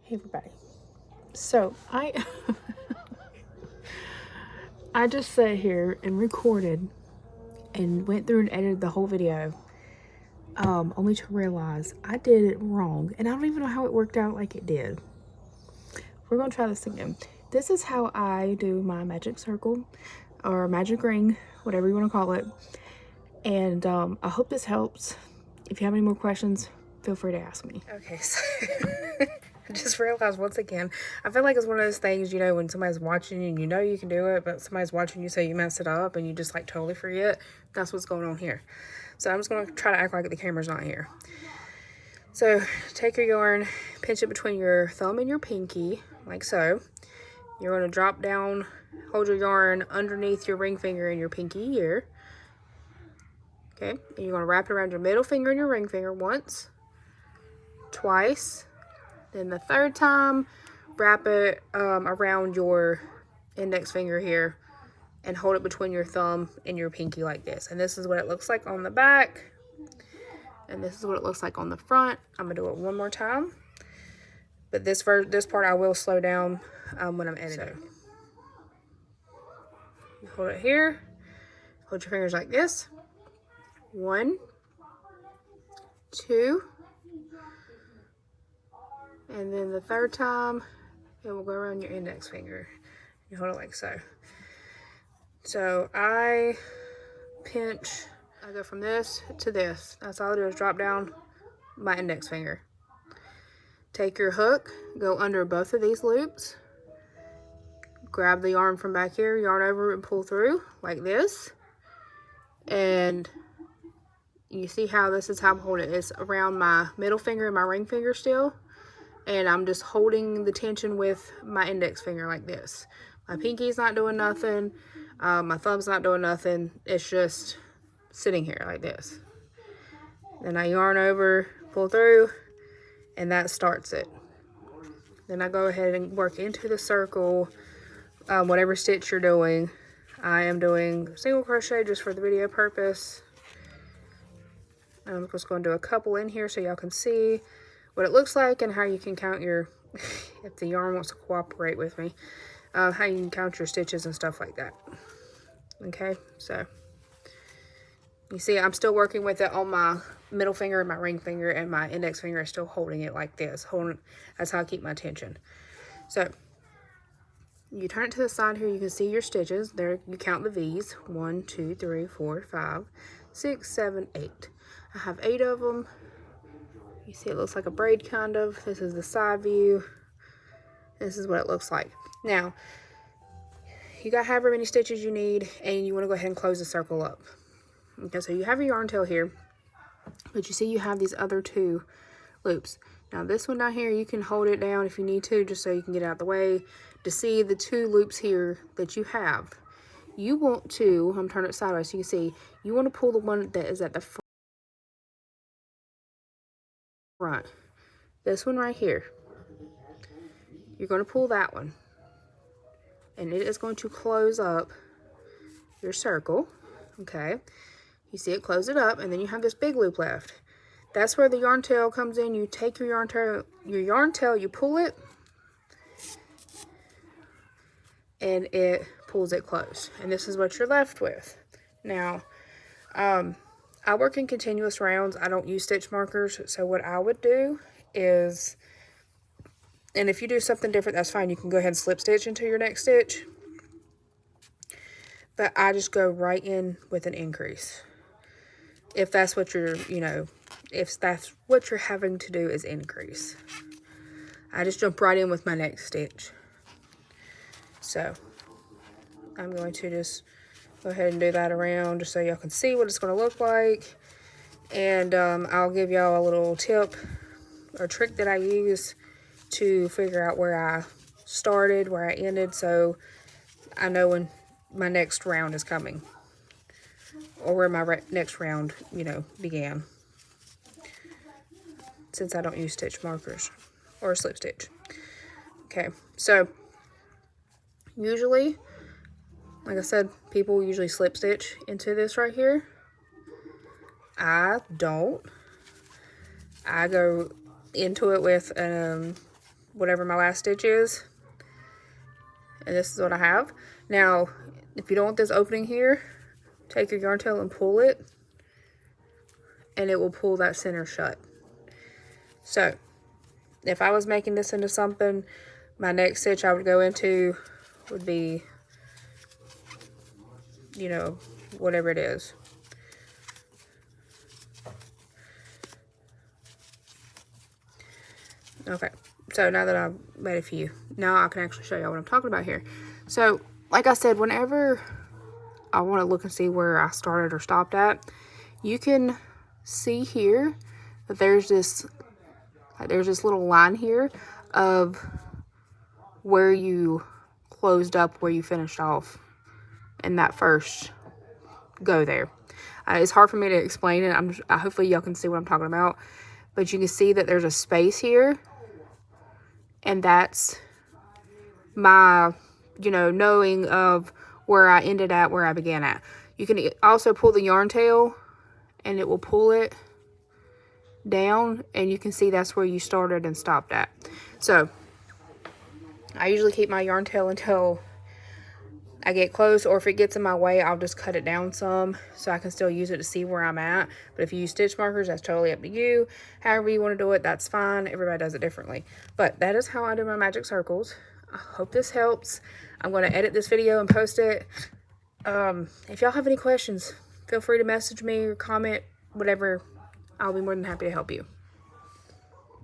Hey everybody. So I I just sat here and recorded and went through and edited the whole video, only to realize I did it wrong, and I don't even know how it worked out like it did. We're gonna try this again. This is how I do my magic circle or magic ring, whatever you want to call it. And I hope this helps. If you have any more questions, feel free to ask me. Okay, so I just realized once again, I feel like it's one of those things, you know, when somebody's watching you and you know you can do it, but somebody's watching you so you mess it up and you just like totally forget. That's what's going on here. So I'm just going to try to act like the camera's not here. So take your yarn, pinch it between your thumb and your pinky, like so. You're going to drop down, hold your yarn underneath your ring finger and your pinky here. Okay, and you're going to wrap it around your middle finger and your ring finger once, twice. Then the third time, wrap it around your index finger here and hold it between your thumb and your pinky like this. And this is what it looks like on the back. And this is what it looks like on the front. I'm going to do it one more time. But this part I will slow down when I'm editing. So, you hold it here. Hold your fingers like this. 1, 2. And then the third time, it will go around your index finger. You hold it like so. So I pinch, I go from this to this. That's all I do is drop down my index finger. Take your hook, go under both of these loops. Grab the yarn from back here, yarn over and pull through like this. And you see how this is how I'm holding it. It's around my middle finger and my ring finger still. And I'm just holding the tension with my index finger like this. My pinky's not doing nothing. My thumb's not doing nothing. It's just sitting here like this. Then I yarn over, pull through, and that starts it. Then I go ahead and work into the circle, whatever stitch you're doing. I am doing single crochet just for the video purpose. I'm just going to do a couple in here so y'all can see what it looks like and how you can count your, if the yarn wants to cooperate with me, how you can count your stitches and stuff like that. Okay, so you see I'm still working with it on my middle finger and my ring finger, and my index finger is still holding it like this. That's how I keep my tension. So you turn it to the side here, you can see your stitches. There you count the V's. 1, 2, 3, 4, 5, 6, 7, 8. I have 8 of them. You see it looks like a braid kind of. This is the side view. This is what it looks like. Now, you got however many stitches you need, and you want to go ahead and close the circle up. Okay, so you have your yarn tail here, but you see you have these other 2 loops. Now this one down here, you can hold it down if you need to, just so you can get out of the way. To see the 2 loops here that you have, you want to, I'm turning it sideways so you can see, you want to pull the one that is at the front. This one right here. You're going to pull that one. And it is going to close up your circle. Okay. You see it close it up, and then you have this big loop left. That's where the yarn tail comes in. You take your yarn tail, you pull it, and it pulls it closed. And this is what you're left with. Now, I work in continuous rounds. I don't use stitch markers. So what I would do is, and if you do something different, that's fine. You can go ahead and slip stitch into your next stitch. But I just go right in with an increase. If that's what you're, you know, if that's what you're having to do is increase. I just jump right in with my next stitch. So I'm going to just go ahead and do that around just so y'all can see what it's going to look like. And I'll give y'all a little tip or trick that I use to figure out where I started, where I ended, so I know when my next round is coming, or where my next round, you know, began, since I don't use stitch markers or slip stitch. Okay, so usually, like I said, people usually slip stitch into this right here. I don't. I go into it with whatever my last stitch is. And this is what I have. Now, if you don't want this opening here, take your yarn tail and pull it, and it will pull that center shut. So, if I was making this into something, my next stitch I would go into would be, you know, whatever it is. Okay, so now that I've made a few, now I can actually show y'all what I'm talking about here. So, like I said, whenever I want to look and see where I started or stopped at, you can see here that there's this little line here of where you closed up, where you finished off in that first go there. It's hard for me to explain it. Hopefully y'all can see what I'm talking about, but you can see that there's a space here, and that's my, you know, knowing of where I ended at, where I began at. You can also pull the yarn tail, and it will pull it down, and you can see that's where you started and stopped at. So I usually keep my yarn tail until I get close, or if it gets in my way, I'll just cut it down some so I can still use it to see where I'm at. But if you use stitch markers, that's totally up to you. However you want to do it, that's fine. Everybody does it differently. But that is how I do my magic circles. I hope this helps. I'm going to edit this video and post it. If y'all have any questions, feel free to message me or comment, whatever. I'll be more than happy to help you.